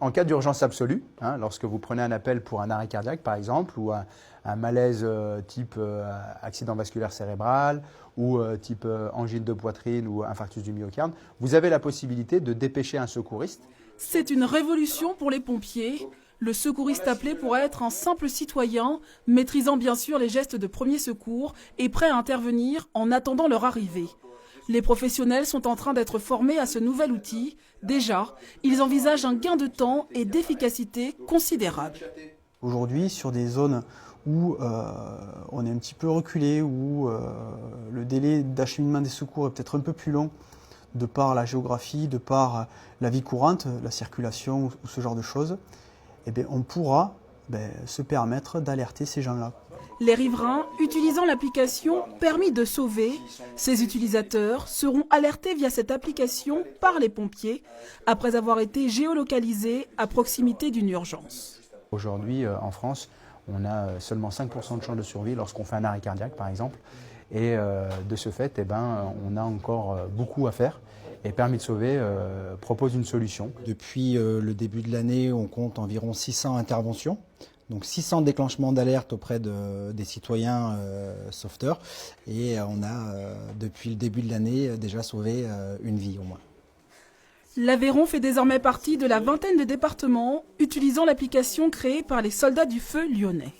En cas d'urgence absolue, lorsque vous prenez un appel pour un arrêt cardiaque par exemple, ou un malaise type accident vasculaire cérébral, ou type angine de poitrine ou infarctus du myocarde, vous avez la possibilité de dépêcher un secouriste. C'est une révolution pour les pompiers. Le secouriste appelé pourra être un simple citoyen, maîtrisant bien sûr les gestes de premier secours et prêt à intervenir en attendant leur arrivée. Les professionnels sont en train d'être formés à ce nouvel outil. Déjà, ils envisagent un gain de temps et d'efficacité considérable. Aujourd'hui, sur des zones où on est un petit peu reculé, où le délai d'acheminement des secours est peut-être un peu plus long, de par la géographie, de par la vie courante, la circulation ou ce genre de choses, eh bien, on pourra se permettre d'alerter ces gens-là. Les riverains, utilisant l'application Permis de sauver, ces utilisateurs seront alertés via cette application par les pompiers après avoir été géolocalisés à proximité d'une urgence. Aujourd'hui, en France, on a seulement 5% de chances de survie lorsqu'on fait un arrêt cardiaque, par exemple. Et de ce fait, on a encore beaucoup à faire. Et Permis de sauver propose une solution. Depuis le début de l'année, on compte environ 600 interventions. Donc 600 déclenchements d'alerte auprès des citoyens sauveteurs. Et on a, depuis le début de l'année, déjà sauvé une vie au moins. L'Aveyron fait désormais partie de la vingtaine de départements utilisant l'application créée par les soldats du feu lyonnais.